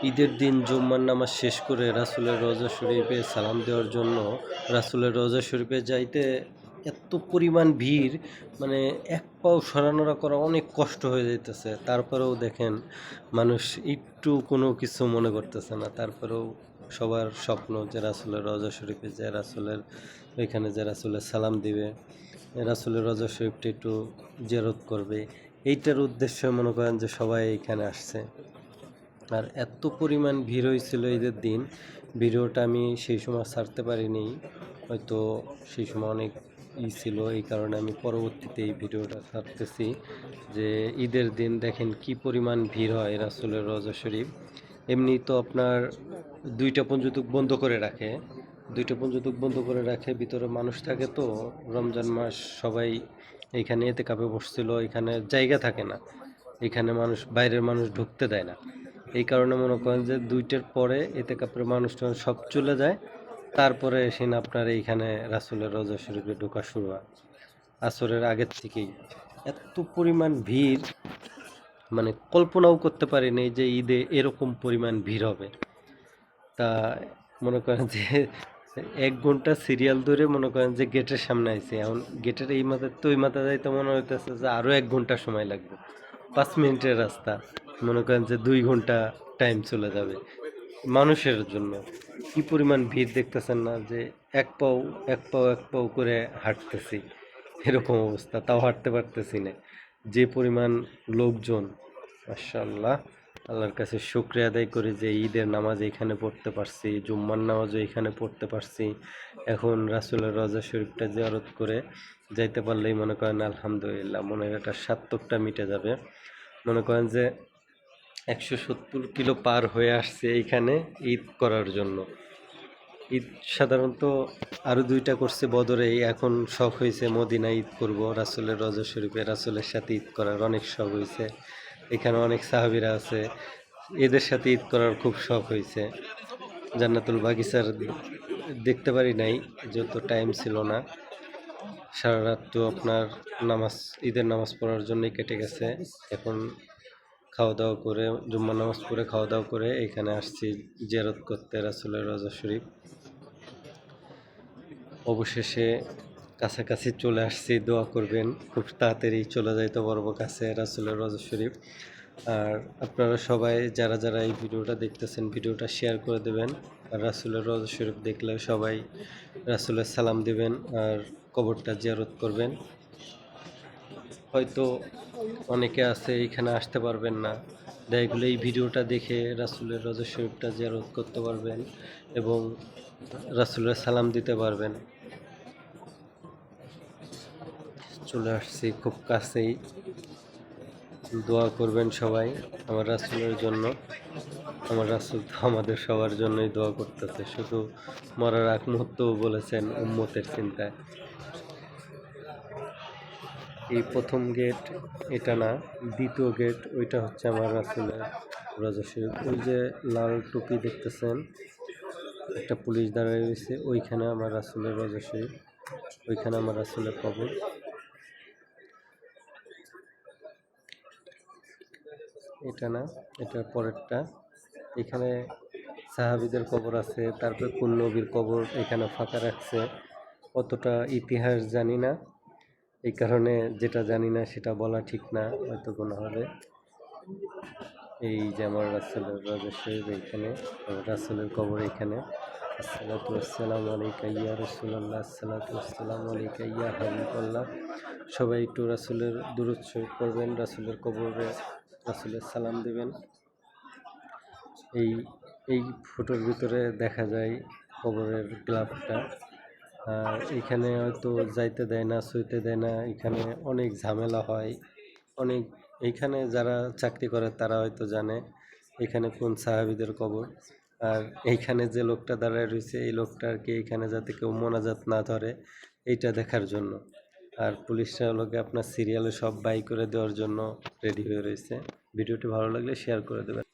ঈদের দিন জুম্মার নামাজ শেষ করে রাসূলের রওজা শরীফে সালাম দেওয়ার জন্য রাসূলের রওজা শরীফে যাইতে এত পরিমাণ ভিড়, মানে এক পাও সরানোরা করা অনেক কষ্ট হয়ে যাইতেছে। তারপরেও দেখেন মানুষ একটু কোনো কিছু মনে করতেছে না। তারপরেও সবার স্বপ্ন যে রাসূলের রওজা শরীফে যে রাসূলের ওইখানে যে রাসূলের সালাম দিবে, রাসূলের রওজা শরীফটা একটু জিয়ারত করবে। এইটার উদ্দেশ্যে মনে করেন যে সবাই এইখানে আসছে। আর এত পরিমাণ ভিড় হয়েছিল ঈদের দিন, ভিডিওটা আমি সেই সময় ছাড়তে পারিনি। হয়তো সেই সময় অনেক ছিল, এই কারণে আমি পরবর্তীতে এই ভিডিওটা ছাড়তেছি। যে ঈদের দিন দেখেন কি পরিমাণ ভিড় হয় রাসূলের রওজা শরীফ। এমনি তো আপনার 2টা পর্যন্ত বন্ধ করে রাখে, 2টা পর্যন্ত বন্ধ করে রাখে, ভিতরে মানুষ থাকে তো। রমজান মাস সবাই এইখানে এতেকাফে বসছিল, এখানে জায়গা থাকে না, এখানে মানুষ বাইরের মানুষ ঢুকতে দেয় না। এই কারণে মনে করেন যে 2টার পরে এতেকাফের মানুষজন সব চলে যায়, তারপরে এসে আপনার এইখানে রাসূলের রওজা শরীফে ঢোকা শুরু হয় আসরের আগের থেকেই। এত পরিমাণ ভিড়, মানে কল্পনাও করতে পারিনি যে ঈদে এরকম পরিমাণ ভিড় হবে। তা মনে করেন যে 1 ঘন্টা সিরিয়াল ধরে মনে করেন যে গেটের সামনে আইছি। এখন গেটের এই মাথা তো ওই মাথা যাইতে মনে হইতেছে যে আরও 1 ঘন্টা সময় লাগবে। 5 মিনিটের রাস্তা, মনে করেন যে 2 ঘন্টা টাইম চলে যাবে মানুষের জন্য। কি পরিমাণ ভিড় দেখতেছেন না, যে এক পাও করে হাঁটতেছি, এরকম অবস্থা, তাও হাঁটতে পারতেছি না, যে পরিমাণ লোকজন। মাশাআল্লাহ, আল্লাহর কাছে শুকরিয়া আদায় করি যে ঈদের নামাজ এখানে পড়তে পারছি, জুম্মার নামাজও এখানে পড়তে পারছি। এখন রাসূলের রওজা শরীফটা জিয়ারত করে যাইতে পারলেই মনে করেন আলহামদুলিল্লাহ, মনের একটা সার্থকটা মিটে যাবে। মনে করেন যে 170 কিলো পার হয়ে আসছে এইখানে ঈদ করার জন্য। ঈদ সাধারণত আরও 2টা করছে বদরে, এখন শখ হয়েছে মদিনায় ঈদ করব, রাসূলের রওজা শরীফে রাসূলের সাথে ঈদ করার অনেক শখ হয়েছে। এখানে অনেক সাহাবীরা আছে, এদের সাথে ঈদ করার খুব শখ হয়েছে। জান্নাতুল বাগিচার দেখতে পারি নাই, যেহেতু টাইম ছিল না। সারা রাত তো আপনার ঈদের নামাজ পড়ার জন্যই কেটে গেছে। এখন খাওয়া দাওয়া করে, জুম্মার নামাজ পড়ে খাওয়া দাওয়া করে এখানে আসছি জিয়ারত করতে রাসূলের রওজা শরীফ। অবশেষে কাছাকাছি চলে আসছি, দোয়া করবেন খুব তাড়াতাড়ি চলে যাইতে পারবো কাছে রাসূলের রওজা শরীফ। আর আপনারা সবাই যারা যারা এই ভিডিওটা দেখতেছেন, ভিডিওটা শেয়ার করে দেবেন। আর রাসূলের রওজা শরীফ দেখলে সবাই রাসূলের সালাম দিবেন আর কবরটা জিয়ারত করবেন। হয়তো অনেকে আছে এখানে আসতে পারবেন না, দেখা গেলো এই ভিডিওটা দেখে রাসূলের রওজা শরীফটা জিয়ারত করতে পারবেন এবং রাসূলের সালাম দিতে পারবেন। চলে আসছি খুব কাছেই, দোয়া করবেন সবাই আমার রাসূলের জন্য। আমার রাসূল তো আমাদের সবার জন্যই দোয়া করতেছে, শুধু মরার আগ মুহূর্তেও বলেছেন উম্মতের চিন্তায়। এই প্রথম গেট এটা না, দ্বিতীয় গেট ওইটা হচ্ছে আমার রাসূলের রওজা শরীফ। ওই যে লাল টুপি দেখতেছেন, একটা পুলিশ দাঁড়ায় রয়েছে, ওইখানে আমার রাসূলের রওজা শরীফ, ওইখানে আমার রাসূলের কবর। এটা না, এটার পরেরটা। এখানে সাহাবীদের কবর আছে, তারপরে কোন নবীর কবর এখানে ফাঁকা রাখছে, অতটা ইতিহাস জানি না, এই কারণে যেটা জানি না সেটা বলা ঠিক না, হয়তো গুনাহ হবে। এই যে আমার রাসূলের রওজা শরীফ, এইখানে আমার রাসূলের কবর এইখানে। আসসালাতু ওয়াসসালামু আলাইকা ইয়া রাসূলুল্লাহ, আসসালাতু ওয়াসসালামু আলাইকা ইয়া হাবিবাল্লাহ। সবাই একটু রাসূলের দুরূদ শরীফ পড়বেন, রাসূলের কবরে রাসূলের সালাম দিবেন। এই এই ফটোর ভিতরে দেখা যায় কবরের গ্লাভটা। আর এখানে হয়তো যাইতে দেয় না, শুইতে দেয় না, এখানে অনেক ঝামেলা হয় অনেক। এইখানে যারা চাকরি করে তারা হয়তো জানে এখানে কোন সাহাবীদের কবর। আর এইখানে যে লোকটা দাঁড়ায় রয়েছে, এই লোকটা আর কি এইখানে যাতে কেউ মোনাজাত না ধরে এইটা দেখার জন্য। আর পুলিশরা লোকে আপনার সিরিয়ালে সব বাই করে দেওয়ার জন্য রেডি হয়ে রয়েছে। ভিডিওটি ভালো লাগলে শেয়ার করে দেবেন।